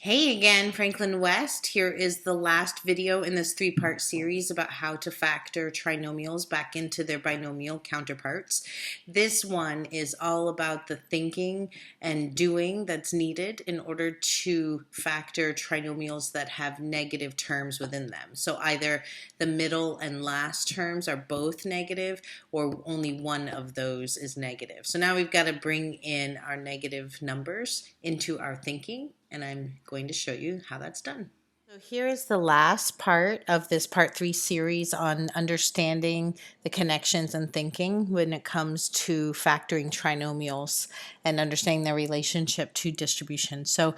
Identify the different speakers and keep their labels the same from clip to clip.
Speaker 1: Hey again, Franklin West. Here is the last video in this three-part series about how to factor trinomials back into their binomial counterparts. This one is all about the thinking and doing that's needed in order to factor trinomials that have negative terms within them. So either the middle and last terms are both negative or only one of those is negative. So now we've got to bring in our negative numbers into our thinking, and I'm going to show you how that's done. So here is the last part of this part 3 series on understanding the connections and thinking when it comes to factoring trinomials and understanding their relationship to distribution. So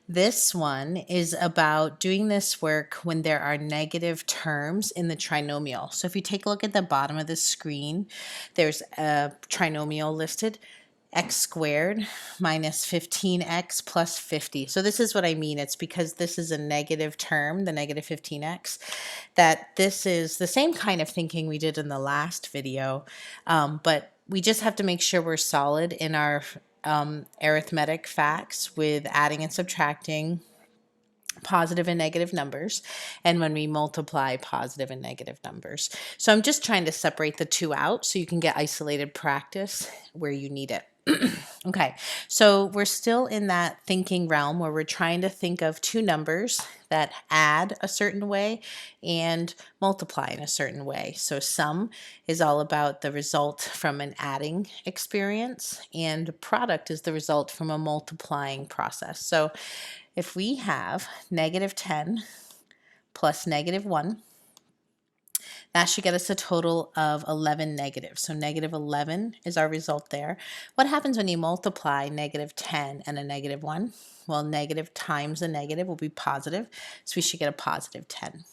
Speaker 1: this one is about doing this work when there are negative terms in the trinomial. So if you take a look at the bottom of the screen, there's a trinomial listed. X squared minus 15x plus 50. So this is what I mean. It's because this is a negative term, the negative 15x, that this is the same kind of thinking we did in the last video, but we just have to make sure we're solid in our arithmetic facts with adding and subtracting positive and negative numbers, and when we multiply positive and negative numbers. So I'm just trying to separate the two out so you can get isolated practice where you need it. Okay, so we're still in that thinking realm where we're trying to think of two numbers that add a certain way and multiply in a certain way. So sum is all about the result from an adding experience, and product is the result from a multiplying process. So if we have negative 10 plus negative 1, that should get us a total of 11 negatives. So negative 11 is our result there. What happens when you multiply negative 10 and a negative 1? Well, negative times a negative will be positive, so we should get a positive 10.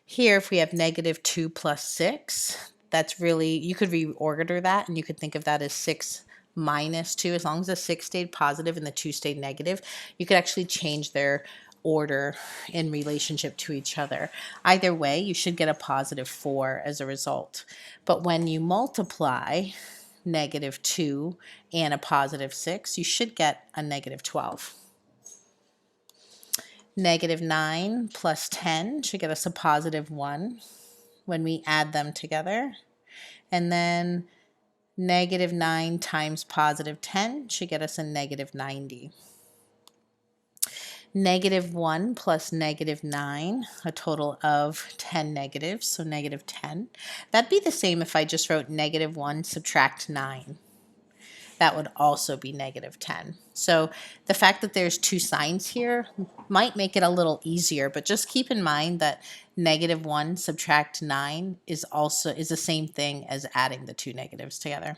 Speaker 1: Here, if we have negative 2 plus 6, that's really, you could reorder that, and you could think of that as 6 minus 2. As long as the 6 stayed positive and the 2 stayed negative, you could actually change their order in relationship to each other. Either way, you should get a positive 4 as a result. But when you multiply negative 2 and a positive 6, you should get a negative 12. Negative 9 plus 10 should get us a positive 1 when we add them together. And then negative 9 times positive 10 should get us a negative 90. Negative 1 plus negative 9, a total of 10 negatives, so negative 10. That'd be the same if I just wrote negative 1 subtract 9. That would also be negative 10. So the fact that there's two signs here might make it a little easier, but just keep in mind that negative 1 subtract 9 is the same thing as adding the two negatives together.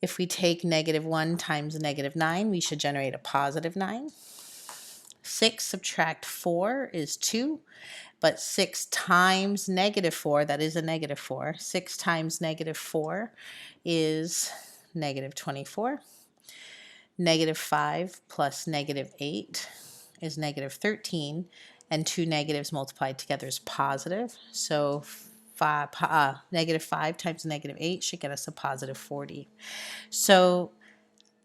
Speaker 1: If we take negative 1 times negative 9, we should generate a positive 9. 6 subtract 4 is 2, but 6 times negative 4, that is a negative 4. 6 times negative 4 is negative 24. Negative 5 plus negative 8 is negative 13, and two negatives multiplied together is positive. So negative 5 times negative 8 should get us a positive 40. So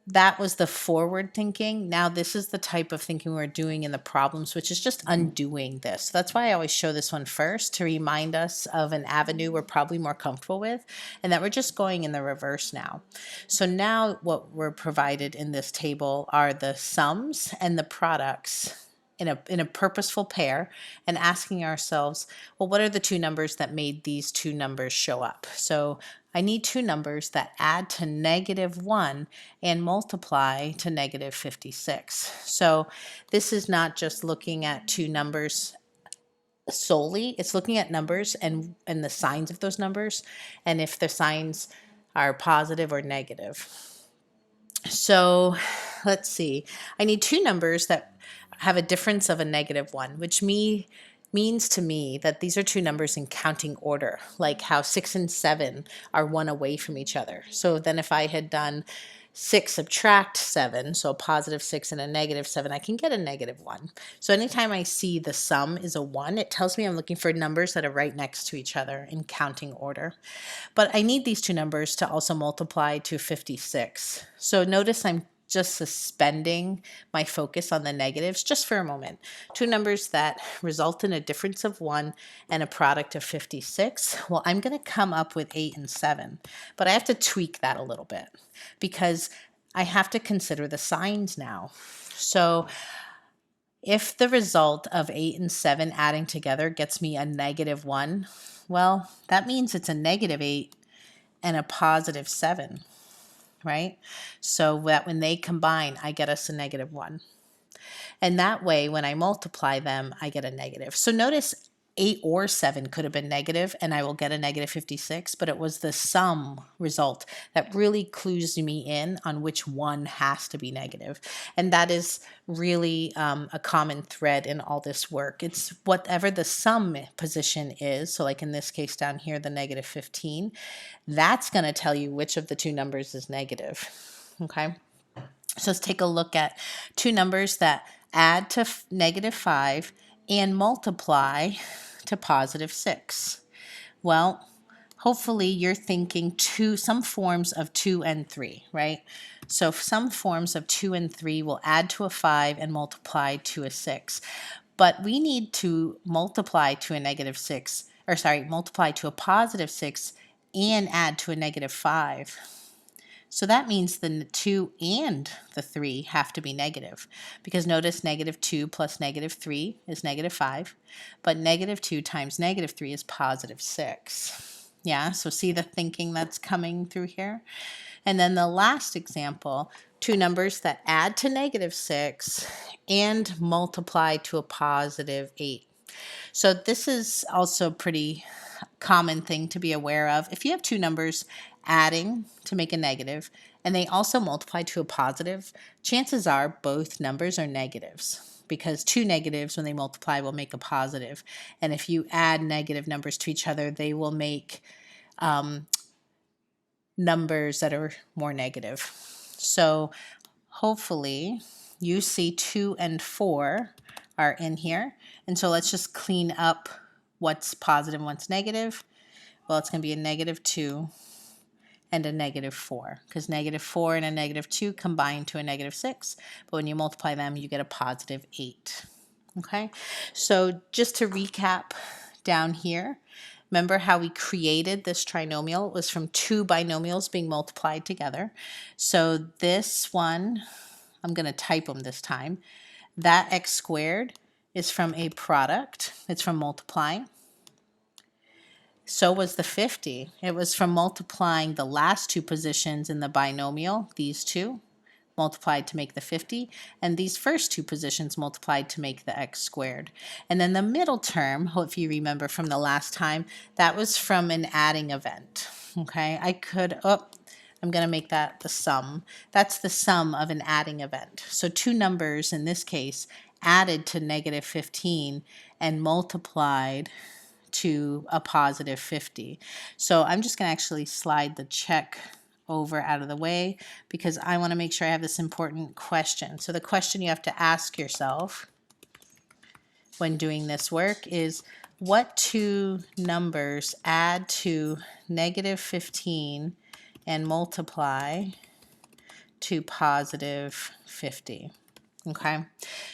Speaker 1: that was the forward thinking. Now this is the type of thinking we're doing in the problems, which is just undoing this. So that's why I always show this one first, to remind us of an avenue we're probably more comfortable with, and that we're just going in the reverse now. So now what we're provided in this table are the sums and the products in a purposeful pair, and asking ourselves, well, what are the two numbers that made these two numbers show up? So I need two numbers that add to negative 1 and multiply to negative 56. So this is not just looking at two numbers solely, it's looking at numbers and the signs of those numbers, and if the signs are positive or negative. So let's see, I need two numbers that have a difference of a negative 1, which means to me that these are two numbers in counting order, like how 6 and 7 are one away from each other. So then if I had done 6 subtract 7, so a positive 6 and a negative 7, I can get a negative 1. So anytime I see the sum is a 1, it tells me I'm looking for numbers that are right next to each other in counting order. But I need these two numbers to also multiply to 56. So notice I'm just suspending my focus on the negatives just for a moment. Two numbers that result in a difference of 1 and a product of 56. Well, I'm going to come up with 8 and 7, but I have to tweak that a little bit because I have to consider the signs now. So if the result of 8 and 7 adding together gets me a -1, well, that means it's a -8 and a +7, right? So that when they combine, I get us a -1. And that way, when I multiply them, I get a negative. So notice 8 or 7 could have been negative, and I will get a -56, but it was the sum result that really clues me in on which one has to be negative. And that is really a common thread in all this work. It's whatever the sum position is. So like in this case down here, the -15, that's going to tell you which of the two numbers is negative. Okay. So let's take a look at two numbers that add to -5 and multiply to +6. Well, hopefully you're thinking some forms of 2 and 3, right? So some forms of 2 and 3 will add to a 5 and multiply to a 6. But we need to multiply to a -6, or sorry, multiply to a +6 and add to a -5. So that means the 2 and the 3 have to be negative, because notice -2 plus -3 is -5, but -2 times -3 is +6. Yeah, so see the thinking that's coming through here? And then the last example, two numbers that add to -6 and multiply to a +8. So this is also a pretty common thing to be aware of. If you have two numbers adding to make a negative and they also multiply to a positive, chances are both numbers are negatives, because two negatives when they multiply will make a positive. And if you add negative numbers to each other, they will make numbers that are more negative. So hopefully you see 2 and 4 are in here. And so let's just clean up what's positive and what's negative. Well, it's going to be a -2 and a -4, because -4 and a -2 combine to a -6. But when you multiply them, you get a +8. Okay, so just to recap down here, remember how we created this trinomial? It was from two binomials being multiplied together. So this one, I'm going to type them this time. That x squared is from a product. It's from multiplying. So was the 50. It was from multiplying the last two positions in the binomial, these two, multiplied to make the 50, and these first two positions multiplied to make the x squared. And then the middle term, if you remember from the last time, that was from an adding event. Okay, I'm going to make that the sum. That's the sum of an adding event. So two numbers in this case added to -15 and multiplied to a +50. So I'm just going to actually slide the check over out of the way, because I want to make sure I have this important question. So the question you have to ask yourself when doing this work is, what two numbers add to -15 and multiply to +50? Okay,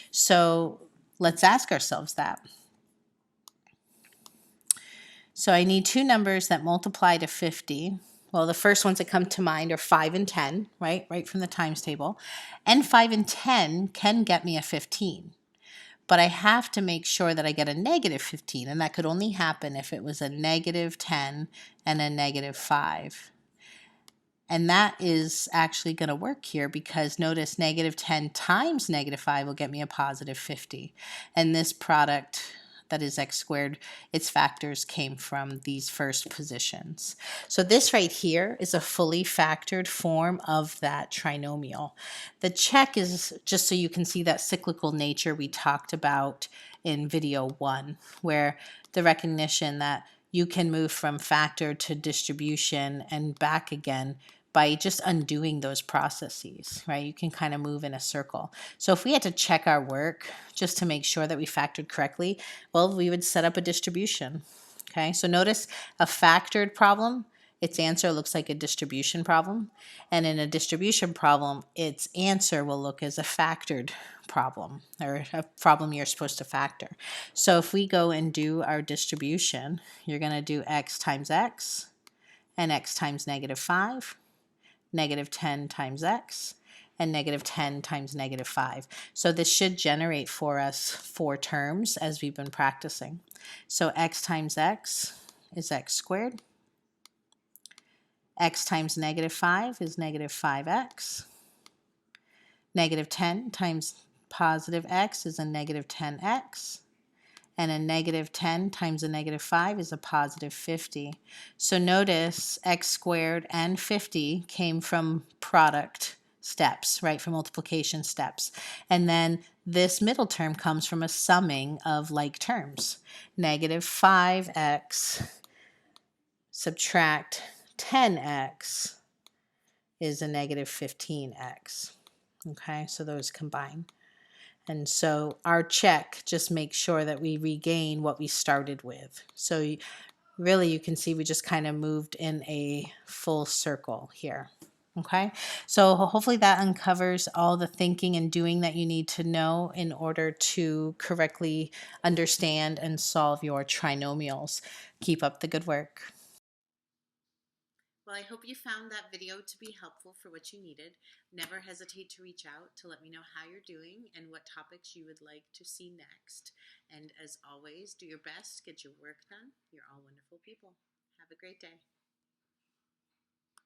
Speaker 1: so let's ask ourselves that. So I need two numbers that multiply to 50. Well, the first ones that come to mind are 5 and 10, right from the times table. And 5 and 10 can get me a 15. But I have to make sure that I get a -15, and that could only happen if it was a -10 and a -5. And that is actually going to work here, because notice -10 times -5 will get me a +50. And this product, that is x squared, its factors came from these first positions. So this right here is a fully factored form of that trinomial. The check is just so you can see that cyclical nature we talked about in video 1, where the recognition that you can move from factor to distribution and back again by just undoing those processes, right? You can kind of move in a circle. So if we had to check our work just to make sure that we factored correctly, well, we would set up a distribution, okay? So notice a factored problem its answer looks like a distribution problem. And in a distribution problem, its answer will look as a factored problem, or a problem you're supposed to factor. So if we go and do our distribution, you're going to do x times x, and x times -5, -10 times x, and -10 times -5. So this should generate for us 4 terms as we've been practicing. So x times x is x squared. X times -5 is -5x. -10 times positive x is a -10x. And a -10 times a -5 is a positive 50. So notice x squared and 50 came from product steps, right, from multiplication steps. And then this middle term comes from a summing of like terms. -5x subtract 10x is a -15x. Okay, so those combine. And so our check just makes sure that we regain what we started with. So really you can see we just kind of moved in a full circle here. Okay, so hopefully that uncovers all the thinking and doing that you need to know in order to correctly understand and solve your trinomials. Keep up the good work. Well, I hope you found that video to be helpful for what you needed. Never hesitate to reach out to let me know how you're doing and what topics you would like to see next. And as always, do your best, get your work done. You're all wonderful people. Have a great day.